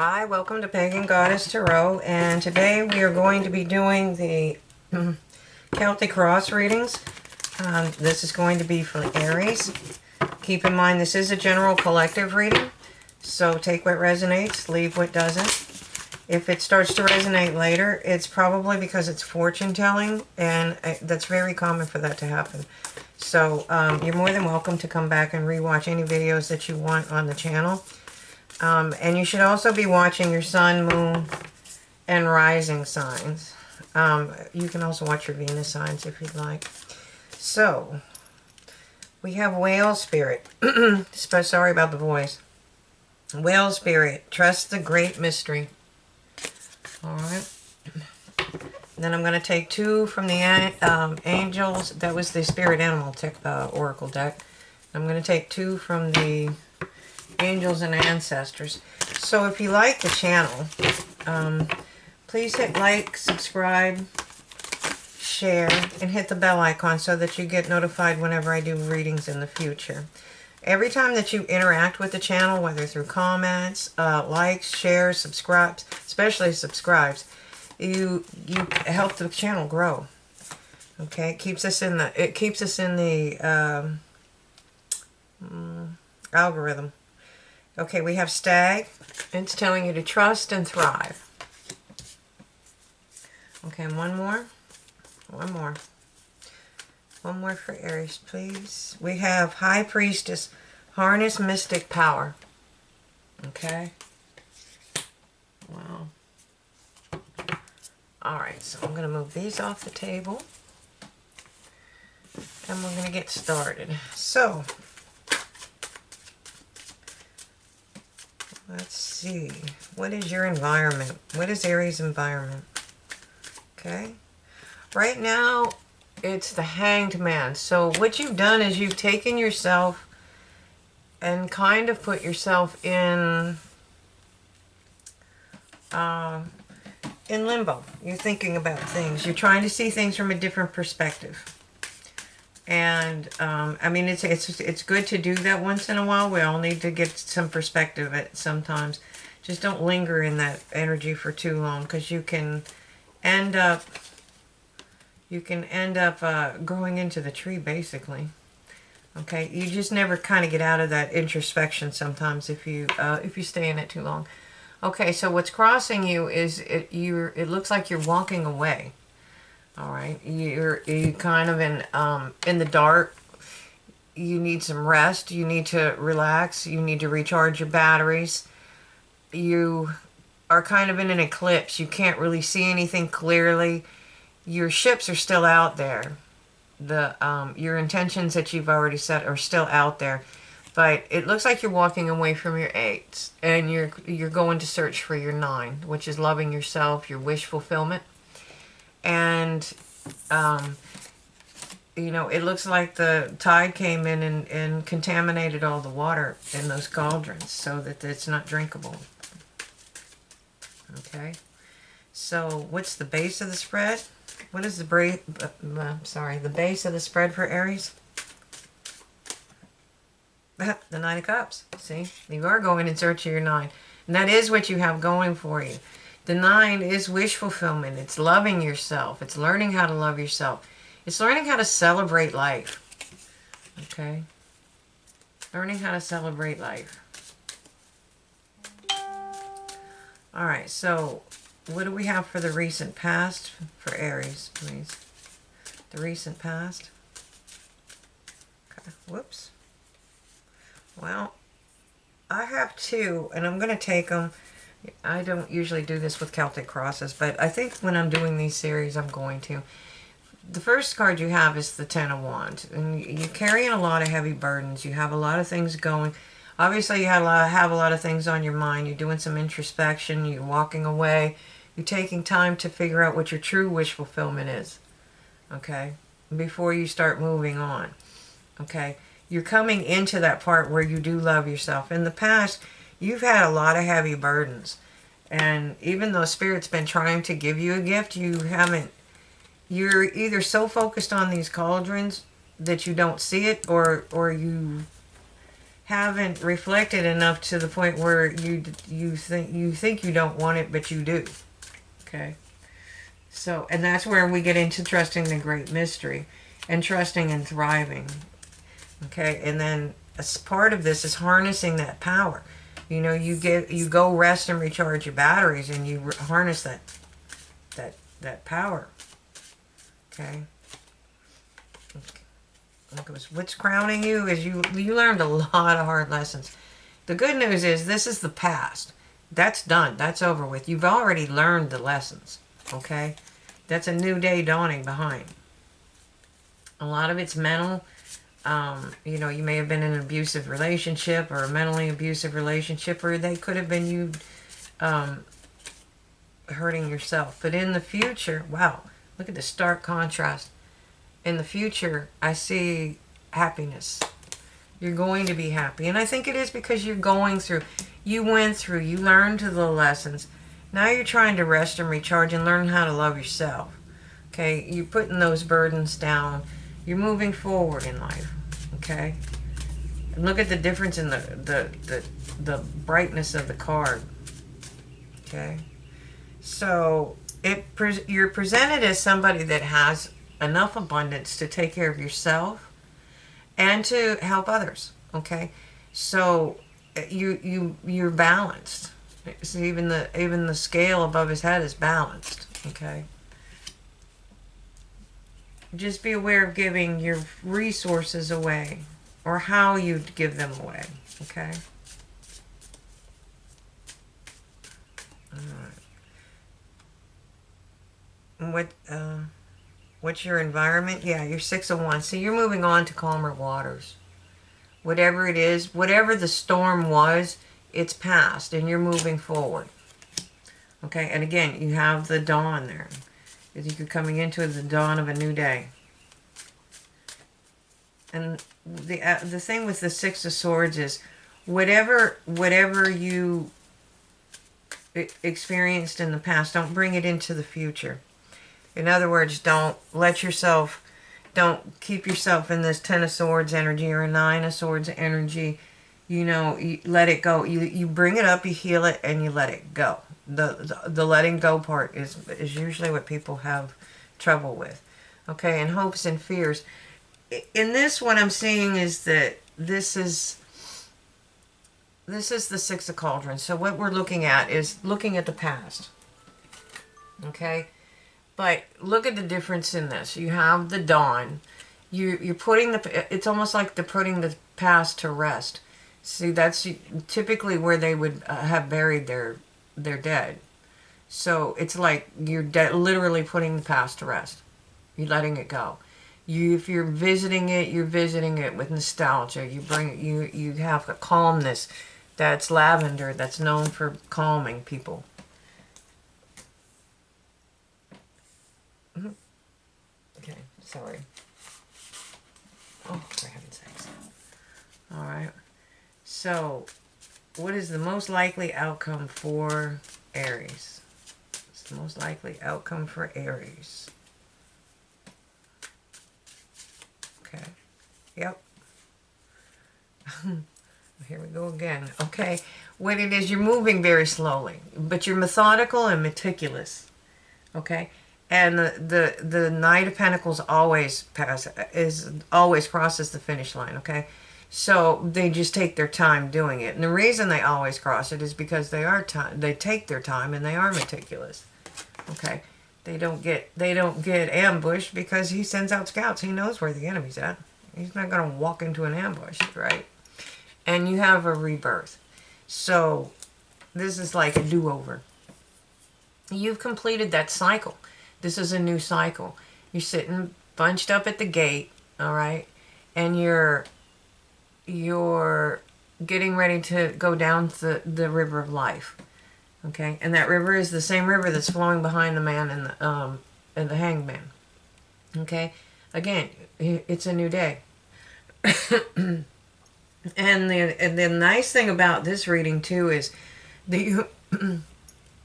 Hi, welcome to Pagan Goddess Tarot, and today we are going to be doing the Celtic Cross readings. This is going to be for Aries. Keep in mind this is a general collective reading, so take what resonates, leave what doesn't. If it starts to resonate later, it's probably because it's fortune telling, and that's very common for that to happen. So you're more than welcome to come back and rewatch any videos that you want on the channel. And you should also be watching your sun, moon, and rising signs. You can also watch your Venus signs if you'd like. So, we have Whale Spirit. Sorry about the voice. Whale Spirit, trust the great mystery. Alright. Then I'm going to take two from the Angels. That was the Spirit Animal Oracle deck. I'm going to take two from the Angels and Ancestors. So if you like the channel, please hit like, subscribe, share, and hit the bell icon so that you get notified whenever I do readings in the future. Every time that you interact with the channel, whether through comments, likes, shares, subscribes, especially subscribes, you help the channel grow. Okay, it keeps us in the algorithm. Okay, we have Stag. It's telling you to trust and thrive. Okay, and one more. One more for Aries, please. We have High Priestess, harness mystic power. Okay. Wow. Alright, so I'm going to move these off the table. And we're going to get started. So, let's see. What is your environment? What is Aries' environment? Okay. Right now, it's the Hanged Man. So what you've done is you've taken yourself and kind of put yourself in limbo. You're thinking about things. You're trying to see things from a different perspective. And I mean, it's good to do that once in a while. We all need to get some perspective at sometimes. Just don't linger in that energy for too long, because you can end up growing into the tree, basically. Okay, you just never kind of get out of that introspection sometimes if you stay in it too long. Okay, so what's crossing you is it looks like you're walking away. All right, you're kind of in the dark. You need some rest. You need to relax. You need to recharge your batteries. You are kind of in an eclipse. You can't really see anything clearly. Your ships are still out there. Your intentions that you've already set are still out there, but it looks like you're walking away from your 8s, and you're going to search for your 9, which is loving yourself, your wish fulfillment. And you know, it looks like the tide came in and contaminated all the water in those cauldrons so that it's not drinkable. Okay, so what's the base of the spread? What is the base of the spread for Aries? The 9 of Cups. See, you are going in search of your 9, and that is what you have going for you. The 9 is wish fulfillment. It's loving yourself. It's learning how to love yourself. It's learning how to celebrate life. Okay? Learning how to celebrate life. Alright, so what do we have for the recent past for Aries, please? The recent past. Okay, whoops. Well, I have 2, and I'm going to take them. I don't usually do this with Celtic crosses, but I think when I'm doing these series, I'm going to. The first card you have is the 10 of Wands, and you're carrying a lot of heavy burdens. You have a lot of things going. Obviously, you have a lot of things on your mind. You're doing some introspection. You're walking away. You're taking time to figure out what your true wish fulfillment is, okay, before you start moving on, okay? You're coming into that part where you do love yourself. In the past, you've had a lot of heavy burdens, and even though Spirit's been trying to give you a gift, you haven't. You're either so focused on these cauldrons that you don't see it, or you haven't reflected enough to the point where you think you don't want it, but you do. Okay. So, and that's where we get into trusting the great mystery and trusting and thriving. Okay. And then as part of this is harnessing that power. You know, you go rest and recharge your batteries, and you harness that power. Okay. What's crowning you is you learned a lot of hard lessons. The good news is this is the past. That's done. That's over with. You've already learned the lessons. Okay? That's a new day dawning behind. A lot of it's mental. You know, you may have been in an abusive relationship or a mentally abusive relationship, or they could have been you hurting yourself. But in the future, wow, look at the stark contrast. In the future, I see happiness. You're going to be happy. And I think it is because you're going through. You went through. You learned the lessons. Now you're trying to rest and recharge and learn how to love yourself. Okay? You're putting those burdens down. You're moving forward in life. Okay? And look at the difference in the brightness of the card. Okay? So you're presented as somebody that has enough abundance to take care of yourself and to help others. Okay, so you're balanced. So even the scale above his head is balanced. Okay, just be aware of giving your resources away or how you give them away. Okay. All right. What's your environment? Yeah, you're 6 of Wands. So you're moving on to calmer waters. Whatever it is, whatever the storm was, it's past and you're moving forward. Okay, and again, you have the dawn there. You're coming into the dawn of a new day. And the thing with the 6 of Swords is whatever you experienced in the past, don't bring it into the future. In other words, don't keep yourself in this 10 of Swords energy or a 9 of Swords energy. You know, you let it go. You bring it up, you heal it, and you let it go. The letting go part is usually what people have trouble with. Okay, and hopes and fears. In this, what I'm seeing is that this is the 6 of Cauldrons. So what we're looking at is looking at the past. Okay. But look at the difference in this. You have the dawn. You're putting it's almost like they're putting the past to rest. See, that's typically where they would have buried their dead. So it's like you're literally putting the past to rest. You're letting it go. If you're visiting it, you're visiting it with nostalgia. You have a calmness that's lavender, that's known for calming people. Okay, sorry. Oh, for heaven's sakes. All right. So, what is the most likely outcome for Aries? What's the most likely outcome for Aries? Okay. Yep. Here we go again. Okay. What it is, you're moving very slowly, but you're methodical and meticulous. Okay. And the Knight of Pentacles always crosses the finish line, okay? So they just take their time doing it. And the reason they always cross it is because they take their time and they are meticulous. Okay? They don't get ambushed because he sends out scouts. He knows where the enemy's at. He's not going to walk into an ambush, right? And you have a rebirth. So this is like a do-over. You've completed that cycle. This is a new cycle. You're sitting bunched up at the gate, all right? And you're getting ready to go down the river of life, okay? And that river is the same river that's flowing behind the man and the hanged man, okay? Again, it's a new day. And the nice thing about this reading, too, is that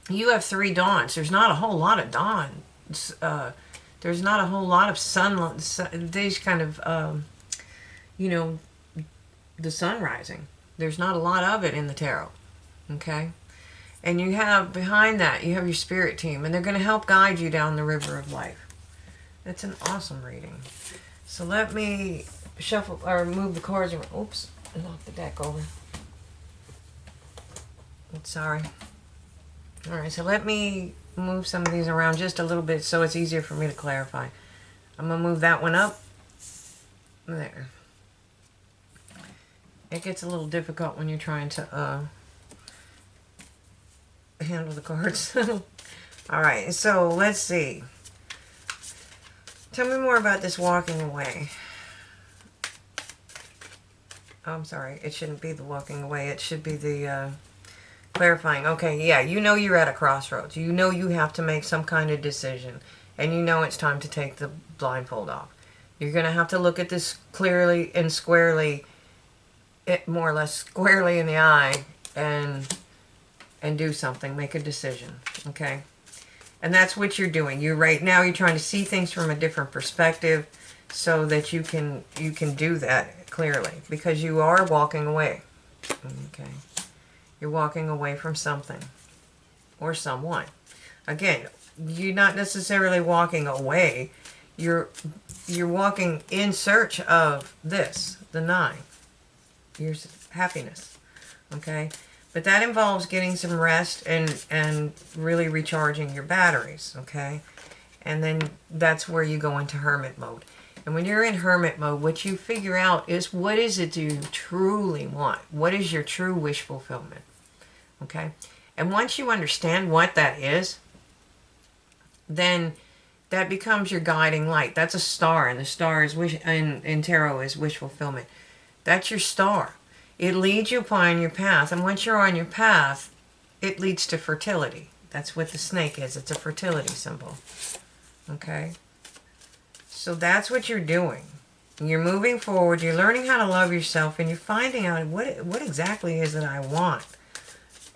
you have 3 dawns. There's not a whole lot of dawn. There's not a whole lot of sunlight, these kind of, you know, the sun rising. There's not a lot of it in the tarot. Okay? And you have, behind that, you have your spirit team, and they're going to help guide you down the river of life. It's an awesome reading. So let me shuffle, or move the cards around. Oops, I knocked the deck over. Sorry. Alright, so let me move some of these around just a little bit so it's easier for me to clarify. I'm going to move that one up. There. It gets a little difficult when you're trying to handle the cards. Alright, so let's see. Tell me more about this walking away. Oh, I'm sorry, it shouldn't be the walking away. It should be the clarifying. Okay, yeah, you know you're at a crossroads. You know you have to make some kind of decision. And you know it's time to take the blindfold off. You're going to have to look at this clearly and squarely, more or less squarely in the eye, and do something. Make a decision. Okay? And that's what you're doing. You're right now, you're trying to see things from a different perspective so that you can do that clearly. Because you are walking away. Okay? You're walking away from something or someone. Again, you're not necessarily walking away. You're walking in search of this, the 9. Your happiness. Okay? But that involves getting some rest and really recharging your batteries. Okay? And then that's where you go into hermit mode. And when you're in hermit mode, what you figure out is, what is it you truly want? What is your true wish fulfillment? Okay? And once you understand what that is, then that becomes your guiding light. That's a star, and the star is in tarot is wish fulfillment. That's your star. It leads you upon your path, and once you're on your path, it leads to fertility. That's what the snake is. It's a fertility symbol. Okay? So that's what you're doing. You're moving forward, you're learning how to love yourself, and you're finding out what exactly is that I want.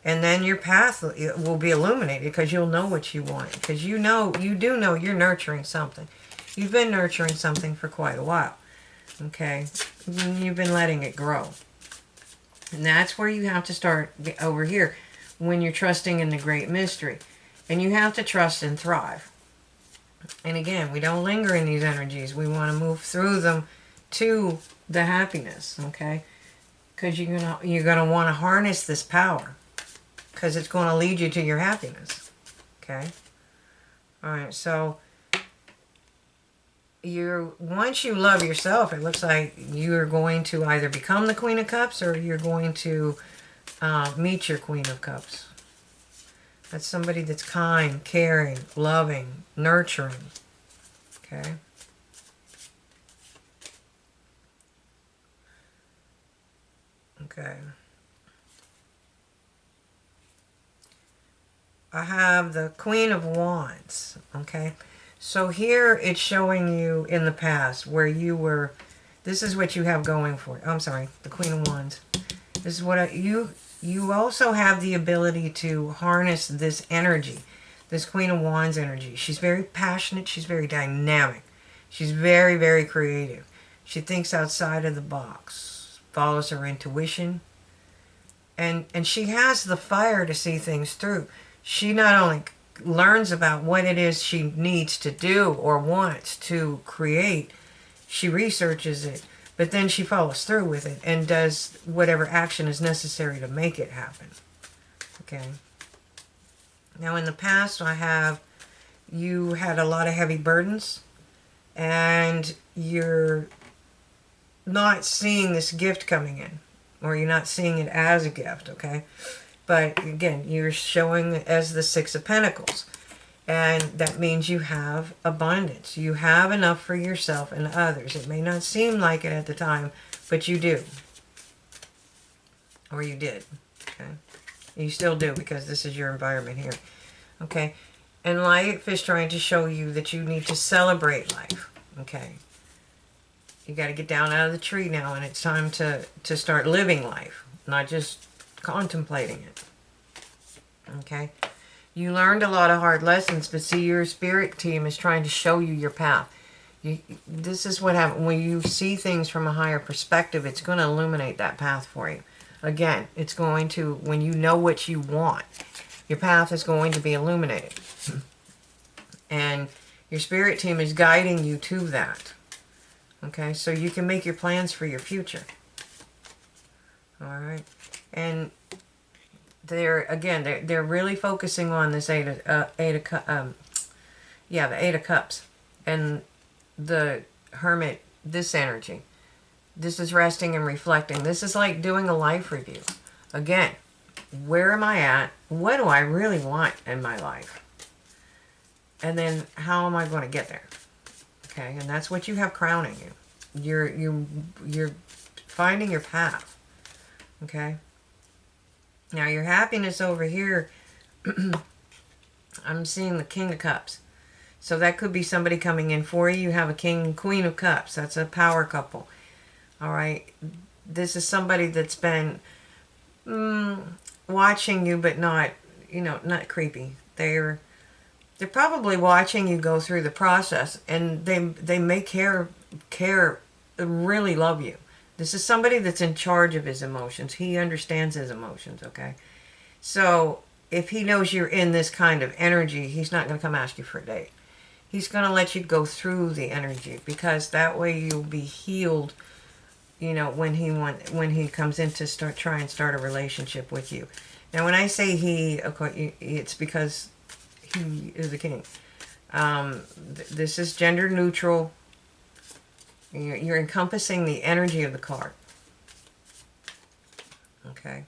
And then your path will be illuminated because you'll know what you want. Because you do know you're nurturing something. You've been nurturing something for quite a while. Okay? You've been letting it grow. And that's where you have to start over here when you're trusting in the great mystery. And you have to trust and thrive. And again, we don't linger in these energies. We want to move through them to the happiness. Okay? Because you're gonna want to harness this power. Because it's going to lead you to your happiness. Okay? Alright, so once you love yourself, it looks like you're going to either become the Queen of Cups or you're going to meet your Queen of Cups. That's somebody that's kind, caring, loving, nurturing. Okay? Okay. I have the Queen of Wands, okay? So here it's showing you in the past where you were, this is what you have going for you. Oh, I'm sorry, the Queen of Wands. This is what you also have the ability to harness this energy, this Queen of Wands energy. She's very passionate, she's very dynamic. She's very, very creative. She thinks outside of the box, follows her intuition, and she has the fire to see things through. She not only learns about what it is she needs to do or wants to create, she researches it, but then she follows through with it and does whatever action is necessary to make it happen. Okay. Now in the past, you had a lot of heavy burdens, and you're not seeing this gift coming in, or you're not seeing it as a gift, okay? But again, you're showing as the Six of Pentacles. And that means you have abundance. You have enough for yourself and others. It may not seem like it at the time, but you do. Or you did. Okay? You still do, because this is your environment here. Okay? And life is trying to show you that you need to celebrate life. Okay? You got to get down out of the tree now, and it's time to start living life, not just contemplating it. Okay? You learned a lot of hard lessons, but see, your spirit team is trying to show you your path. This is what happens when you see things from a higher perspective. It's going to illuminate that path for you. Again, it's going to, when you know what you want, your path is going to be illuminated. And your spirit team is guiding you to that. Okay, so you can make your plans for your future. All right. And they're really focusing on this the Eight of Cups. And the Hermit, this energy. This is resting and reflecting. This is like doing a life review. Again, where am I at? What do I really want in my life? And then how am I going to get there? Okay, and that's what you have crowning you. You're finding your path. Okay. Now your happiness over here, I'm seeing the King of Cups. So that could be somebody coming in for you. You have a King and Queen of Cups. That's a power couple. All right. This is somebody that's been watching you, but not, not creepy. They're probably watching you go through the process, and they may really love you. This is somebody that's in charge of his emotions. He understands his emotions, okay? So if he knows you're in this kind of energy, he's not going to come ask you for a date. He's going to let you go through the energy, because that way you'll be healed, when he comes in to try and start a relationship with you. Now, when I say he, of course, it's because he is the king. This is gender neutral. You're encompassing the energy of the card. Okay.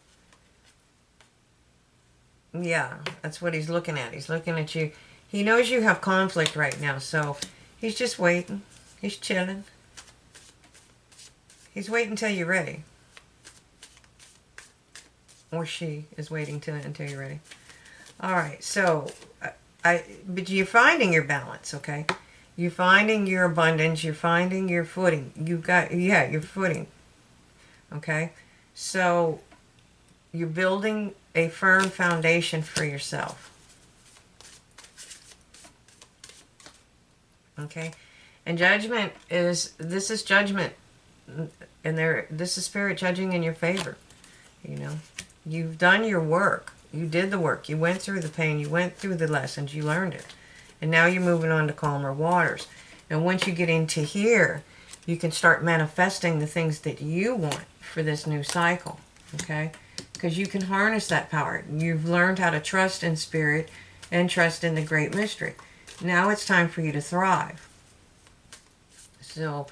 Yeah, that's what he's looking at. He's looking at you. He knows you have conflict right now, so he's just waiting. He's chilling. He's waiting until you're ready. Or she is waiting until you're ready. All right, so but you're finding your balance, okay? You're finding your abundance. You're finding your footing. Your footing. Okay? So you're building a firm foundation for yourself. Okay? And judgment this is judgment. And this is spirit judging in your favor. You've done your work. You did the work. You went through the pain. You went through the lessons. You learned it. And now you're moving on to calmer waters. And once you get into here, you can start manifesting the things that you want for this new cycle. Okay? Because you can harness that power. You've learned how to trust in spirit and trust in the great mystery. Now it's time for you to thrive. So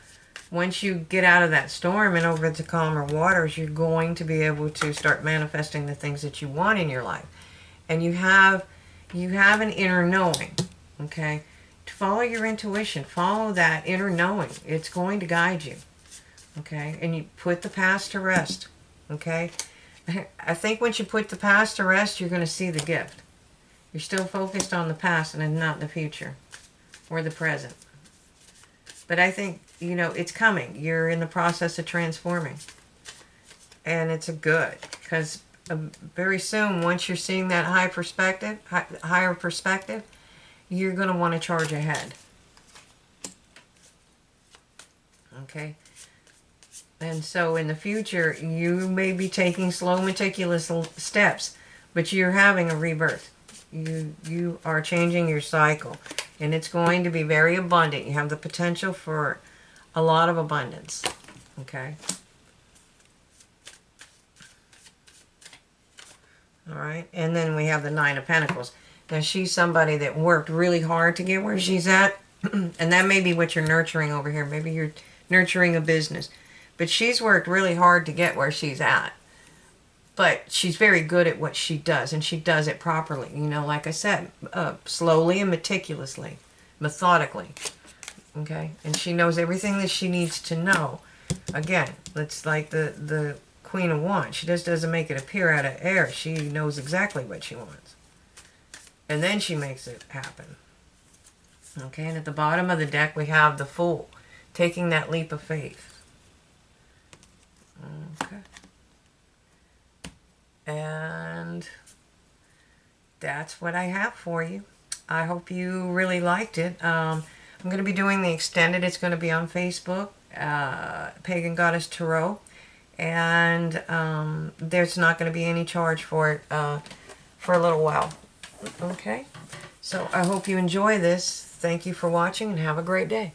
once you get out of that storm and over to calmer waters, you're going to be able to start manifesting the things that you want in your life. And you have an inner knowing, okay? To follow your intuition, follow that inner knowing. It's going to guide you, okay? And you put the past to rest, okay? I think once you put the past to rest, you're going to see the gift. You're still focused on the past and not the future or the present. But I think, it's coming. You're in the process of transforming. And it's a good, because very soon, once you're seeing that higher perspective, you're going to want to charge ahead. Okay? And so in the future, you may be taking slow, meticulous steps, but you're having a rebirth. You are changing your cycle, and it's going to be very abundant. You have the potential for a lot of abundance. Okay? All right? And then we have the Nine of Pentacles. Now, she's somebody that worked really hard to get where she's at, and that may be what you're nurturing over here. Maybe you're nurturing a business. But she's worked really hard to get where she's at. But she's very good at what she does, and she does it properly. Like I said, slowly and meticulously, methodically. Okay? And she knows everything that she needs to know. Again, it's like the Queen of Wands. She just doesn't make it appear out of air. She knows exactly what she wants. And then she makes it happen. Okay? And at the bottom of the deck, we have the Fool, taking that leap of faith. Okay. And that's what I have for you. I hope you really liked it. I'm going to be doing the extended. It's going to be on Facebook, Pagan Goddess Tarot. and there's not going to be any charge for it for a little while. Okay, so I hope you enjoy this. Thank you for watching and have a great day.